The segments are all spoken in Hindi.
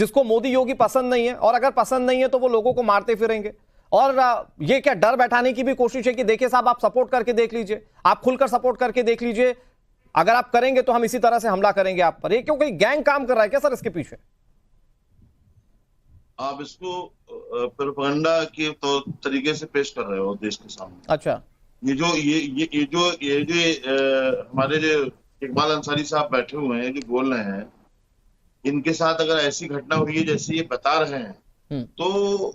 जिसको मोदी योगी पसंद नहीं है, और अगर पसंद नहीं है तो वो लोगों को मारते फिरेंगे। और ये क्या डर बैठाने की भी कोशिश है कि देखिए साहब आप सपोर्ट करके देख लीजिए, आप खुलकर सपोर्ट करके देख लीजिए, अगर आप करेंगे तो हम इसी तरह से हमला करेंगे आप पर। ये क्यों कोई गैंग काम कर रहा है क्या सर इसके पीछे? आप इसको प्रोपेगेंडा के तो तरीके से पेश कर रहे हो देश के सामने। अच्छा, हमारे जो इकबाल अंसारी साहब बैठे हुए हैं जो बोल रहे हैं, इनके साथ अगर ऐसी घटना हुई है जैसे ये बता रहे हैं तो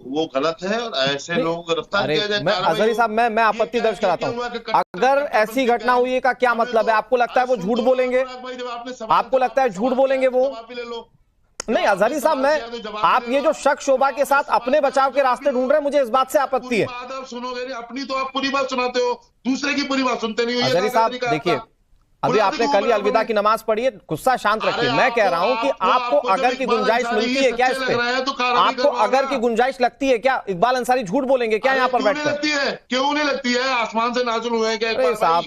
वो गलत है और ऐसे लोगों को गिरफ्तार किया जाए। अजहरी साहब मैं आपत्ति दर्ज कराता हूँ। अगर ऐसी घटना हुई है का क्या मतलब है? आपको लगता है वो झूठ बोलेंगे? आपको लगता है झूठ बोलेंगे वो? नहीं अजहरी साहब, आप ये जो शक शोभा के साथ अपने बचाव के रास्ते ढूंढ रहे हैं, मुझे इस बात से आपत्ति है। आप सुनोगे नहीं, अपनी तो आप पूरी बात सुनाते हो, दूसरे की पूरी बात सुनते नहीं हो। अजहरी साहब देखिए, अभी आपने कल ही अलविदा की नमाज पढ़ी है, गुस्सा शांत रखिए। मैं कह रहा हूं कि आपको अगर की गुंजाइश मिलती है क्या इस पे? आपको अगर की गुंजाइश लगती है क्या इकबाल अंसारी झूठ बोलेंगे क्या यहाँ पर बैठकर? क्यों नहीं लगती है? आसमान से नाज़िल हुए हैं क्या साहब?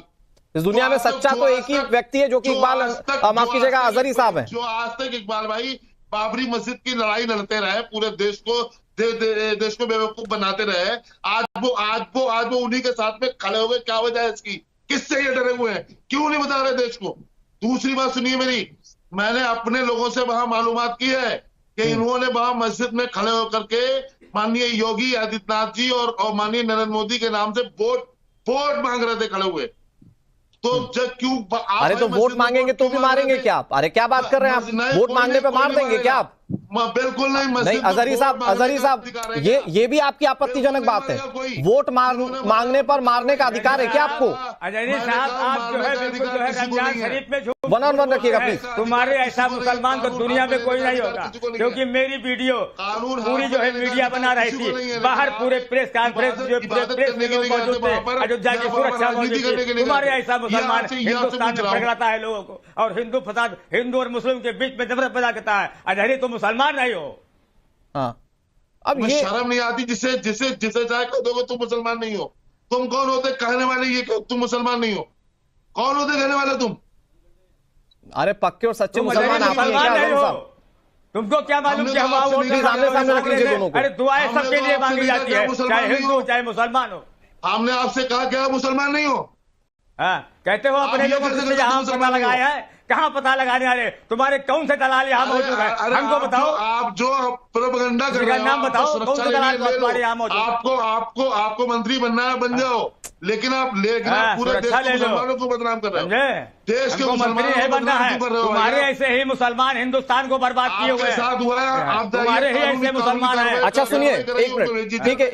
इस दुनिया में सच्चा तो एक ही व्यक्ति है जो कि इकबाल, माफ कीजिएगा, अजहरी साहब है। जो आज तक इकबाल भाई बाबरी मस्जिद की लड़ाई लड़ते रहे, पूरे देश को बेवकूफ बनाते रहे, आज वो उन्हीं के साथ में खड़े हो गए। क्या वजह है इसकी? किससे ये डरे हुए हैं? क्यों नहीं बता रहे देश को? दूसरी बात सुनिए मेरी, मैंने अपने लोगों से वहां मालूमात की है कि इन्होंने वहां मस्जिद में खड़े होकर के माननीय योगी आदित्यनाथ जी और माननीय नरेंद्र मोदी के नाम से वोट मांग रहे थे खड़े हुए। तो जब क्यों? अरे तो वोट मांगेंगे तो भी मारेंगे क्या आप? अरे क्या बात कर रहे हैं आप? वोट मांगने पे मार देंगे क्या आप? बिल्कुल नहीं। अजहरी साहब ये भी आपकी आपत्तिजनक बात है। वोट मांगने पर मारने का अधिकार है क्या आपको? अजहरी साहब, आप जो है बिल्कुल जो है रमजान शरीफ में वन ऑन वन रखिएगा प्लीज। तुम्हारे ऐसा मुसलमान तो दुनिया में कोई नहीं होगा, क्योंकि मेरी वीडियो पूरी जो है मीडिया बना रही थी, बाहर पूरे प्रेस कॉन्फ्रेंस जो प्रेस में लोग मौजूद थे, अयोध्या की सुरक्षा मौजूद थी। तुम्हारे ऐसा मुसलमान हिंदुस्तान में भड़काता है लोगों को, और हिंदू फसाद, हिंदू और मुस्लिम के बीच में नफरत पैदा करता है। अजहरी तो मुसलमान नहीं हो। हाँ, अब ये शर्म नहीं आती? जिसे चाहे कह दोगे तुम मुसलमान नहीं हो। तुम कौन होते कहने वाले ये कि तुम मुसलमान नहीं हो? कौन होते कहने वाले तुम? अरे पक्के और सच्चे मुसलमान आप ही हैं क्या साहब? तुमको क्या मालूम कि हम सामने रख लीजिए दोनों को। अरे दुआएं सबके लिए मांगी जाती है, चाहे हिंदू हो चाहे मुसलमान हो। हमने आपसे कहा क्या मुसलमान नहीं हो? हाँ, कहते हो अपने लोगों से यहाँ पता लगाया है। कहाँ पता लगाने वाले? तुम्हारे कौन से दलाल यहाँ मौजूद है? हमको बताओ। आप जो प्रोपेगेंडा कर रहे हो, नाम बताओ, कौन से दलाल तुम्हारे यहाँ मौजूद? आपको मंत्री बनना है, बन जाओ, लेकिन आप पूरे देश के मुसलमानों को बदनाम कर रहे हो। देश के मंत्री नहीं बनना है। तुम्हारे ऐसे ही मुसलमान हिंदुस्तान को बर्बाद किए हुए हैं। तुम्हारे ही ऐसे मुसलमान हैं। अच्छा सुनिए, एक मिनट, ठीक है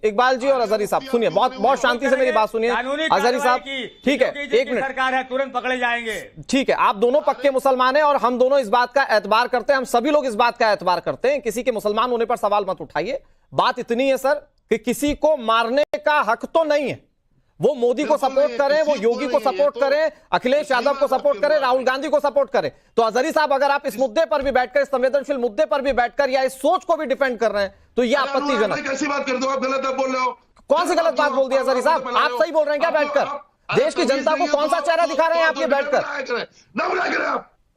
इकबाल जी और अजहरी साहब सुनिए, बहुत शांति से मेरी बात सुनिए। अजहरी साहब ठीक है, एक मिनट, सरकार है, तुरंत पकड़े जाएंगे। ठीक है, आप दोनों पक्के मुसलमान हैं और हम दोनों इस बात का एतबार करते हैं, हम सभी लोग इस बात का एतबार करते हैं। किसी के मुसलमान होने पर सवाल मत उठाइए। बात इतनी है सर कि किसी को मारने का हक तो नहीं है। वो मोदी को सपोर्ट करें, वो योगी को सपोर्ट करें, अखिलेश यादव को सपोर्ट करें, राहुल गांधी को सपोर्ट करें। तो अजहरी साहब अगर आप इस मुद्दे पर भी बैठकर, इस संवेदनशील मुद्दे पर भी बैठकर या इस सोच को भी डिफेंड कर रहे हैं तो ये आपत्तिजनक। कैसी बात कर दो आप? गलत बोल रहे हो। कौन सी गलत बात बोल दी अजहरी साहब? आप सही बोल रहे हैं क्या बैठकर? देश की जनता को कौन सा चेहरा दिखा रहे हैं आप ये बैठकर?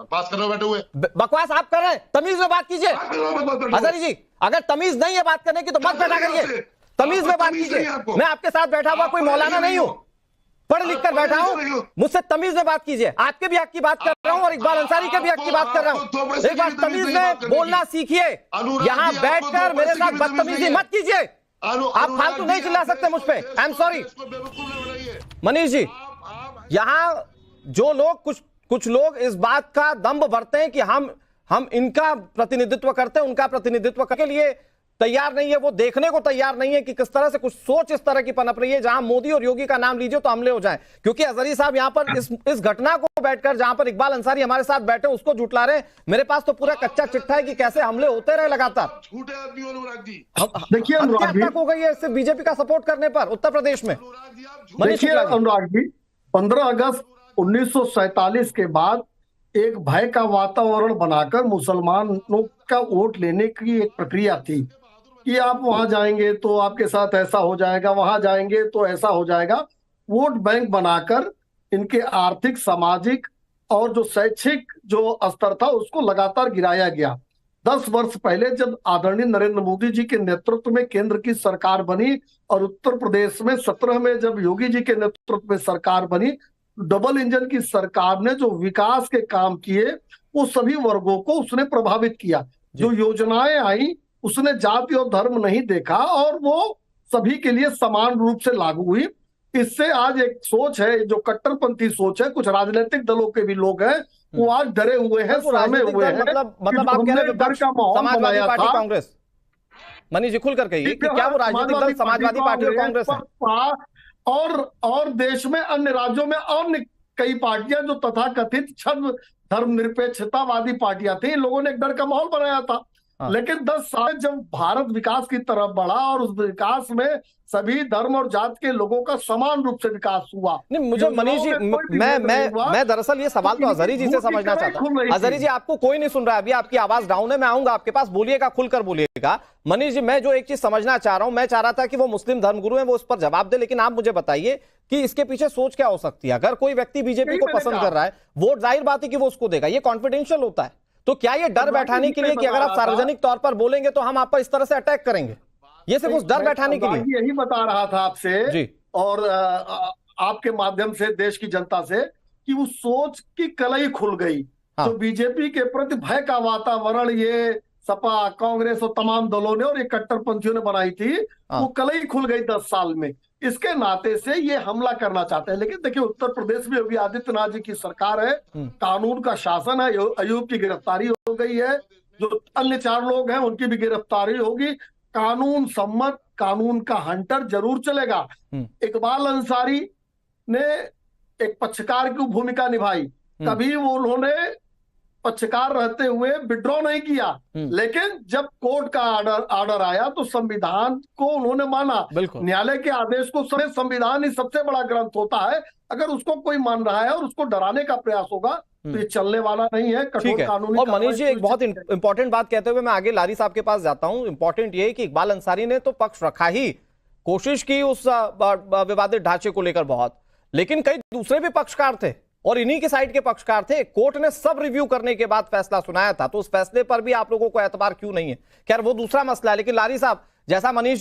बकवास कर रहे हो बैठे हुए। बकवास आप कर रहे हैं, तमीज में बात कीजिए। अजहरी जी अगर तमीज नहीं है बात करने की तो मत बैठा करिए, तमीज में बात कीजिए। मैं आपके साथ बैठा हुआ कोई मौलाना नहीं हूं, पढ़ लिख कर बैठा हूं, मुझसे तमीज में बात कीजिए। आपके भी हक की बात कर रहा हूं और इकबाल अंसारी के भी हक की बात कर रहा हूं। एक बार तमीज में बोलना सीखिए, यहां बैठकर मेरे साथ बदतमीजी मत कीजिए। आप फालतू नहीं चिल्ला सकते मुझ पे। I am sorry Manish ji. यहां जो लोग कुछ लोग इस बात का दंभ भरते हैं कि हम इनका प्रतिनिधित्व करते हैं, उनका प्रतिनिधित्व करने के लिए तैयार नहीं है, वो देखने को तैयार नहीं है कि किस तरह से कुछ सोच इस तरह की पनप रही है जहां मोदी और योगी का नाम लीजिए तो हमले हो जाएं। क्योंकि अजहरी साहब यहां पर इस घटना को बैठकर जहां पर इकबाल अंसारी हमारे साथ बैठे उसको झुठला रहे हैं। मेरे पास तो पूरा कच्चा चिट्ठा है कि कैसे हमले होते रहे लगातार। देखिए अनुराग हो गई है इससे बीजेपी का सपोर्ट करने पर उत्तर प्रदेश में। देखिए अनुराग जी, 15 अगस्त 1947 के बाद एक भय का वातावरण बनाकर मुसलमानों का वोट लेने की एक प्रक्रिया थी कि आप वहां जाएंगे तो आपके साथ ऐसा हो जाएगा, वहां जाएंगे तो ऐसा हो जाएगा। वोट बैंक बनाकर इनके आर्थिक, सामाजिक और जो शैक्षिक जो स्तर था उसको लगातार गिराया गया। 10 वर्ष पहले जब आदरणीय नरेंद्र मोदी जी के नेतृत्व में केंद्र की सरकार बनी और उत्तर प्रदेश में 17 में जब योगी जी के नेतृत्व में सरकार बनी, डबल इंजन की सरकार ने जो विकास के काम किए वो सभी वर्गों को उसने प्रभावित किया। जो योजनाएं आई उसने जाति और धर्म नहीं देखा और वो सभी के लिए समान रूप से लागू हुई। इससे आज एक सोच है, जो कट्टरपंथी सोच है, कुछ राजनीतिक दलों के भी लोग हैं, वो आज डरे हुए हैं, सहमे हुए हैं। मतलब आप कह रहे हैं समाजवादी पार्टी कांग्रेस? मनीष जी खुल कर कहिए कि क्या वो राजनीतिक दल समाजवादी पार्टी और कांग्रेस है? और देश में अन्य राज्यों में अन्य कई पार्टियां जो तथाकथित छद्म धर्मनिरपेक्षतावादी पार्टियां थी, इन लोगों ने एक डर का माहौल बनाया था। लेकिन 10 साल जब भारत विकास की तरफ बढ़ा और उस विकास में सभी धर्म और जाति के लोगों का समान रूप से विकास हुआ। नहीं, मुझे मनीष जी मैं दरअसल ये सवाल तो अजहरी जी से समझना चाहता हूँ। अजहरी जी आपको कोई नहीं सुन रहा है, अभी आपकी आवाज डाउन है, मैं आऊंगा आपके पास, बोलिएगा, खुलकर बोलिएगा। मनीष जी मैं जो एक चीज समझना चाह रहा हूं, मैं चाह रहा था कि वो मुस्लिम धर्मगुरु हैं, वो उस पर जवाब दे, लेकिन आप मुझे बताइए कि इसके पीछे सोच क्या हो सकती है। अगर कोई व्यक्ति बीजेपी को पसंद कर रहा है, वोट जाहिर बात है कि वो उसको देगा, ये कॉन्फिडेंशियल होता है। तो क्या ये डर बैठाने के लिए कि अगर आप सार्वजनिक तौर पर बोलेंगे तो हम आप पर इस तरह से अटैक करेंगे, ये सिर्फ उस डर बैठाने के लिए? यही बता रहा था आपसे जी, और आपके माध्यम से देश की जनता से कि वो सोच की कलई खुल गई। जो बीजेपी के प्रति भय का वातावरण ये सपा, कांग्रेस और तमाम दलों ने और ये कट्टरपंथियों ने बनाई थी, वो कलई खुल गई 10 साल में। इसके नाते से ये हमला करना चाहते हैं। लेकिन देखिए, उत्तर प्रदेश में योगी आदित्यनाथ जी की सरकार है, कानून का शासन है, अयूब की गिरफ्तारी हो गई है, जो अन्य 4 लोग हैं उनकी भी गिरफ्तारी होगी। कानून सम्मत, कानून का हंटर जरूर चलेगा। इकबाल अंसारी ने एक पक्षकार की भूमिका निभाई, कभी वो उन्होंने पक्षकार रहते हुए विड्रॉ नहीं किया, लेकिन जब कोर्ट का ऑर्डर आया तो संविधान को उन्होंने माना। न्यायालय के आदेश को समय, संविधान ही सबसे बड़ा ग्रंथ होता है, अगर उसको कोई मान रहा है और उसको डराने का प्रयास होगा तो ये चलने वाला नहीं है। कठोर कानूनी। और मनीष जी एक बहुत इंपॉर्टेंट बात कहते हुए मैं आगे लारी साहब के पास जाता हूं। इंपॉर्टेंट ये है कि इकबाल अंसारी ने तो पक्ष रखा ही, कोशिश की उस विवादित ढांचे को लेकर बहुत, लेकिन कई दूसरे भी पक्षकार थे और इन्हीं के साइड के पक्षकार थे। कोर्ट ने सब रिव्यू करने के बाद फैसला सुनाया था, तो उस फैसले पर भी आप लोगों को एतबार क्यों नहीं है? खैर वो दूसरा मसला है। लेकिन लारी साहब, जैसा मनीष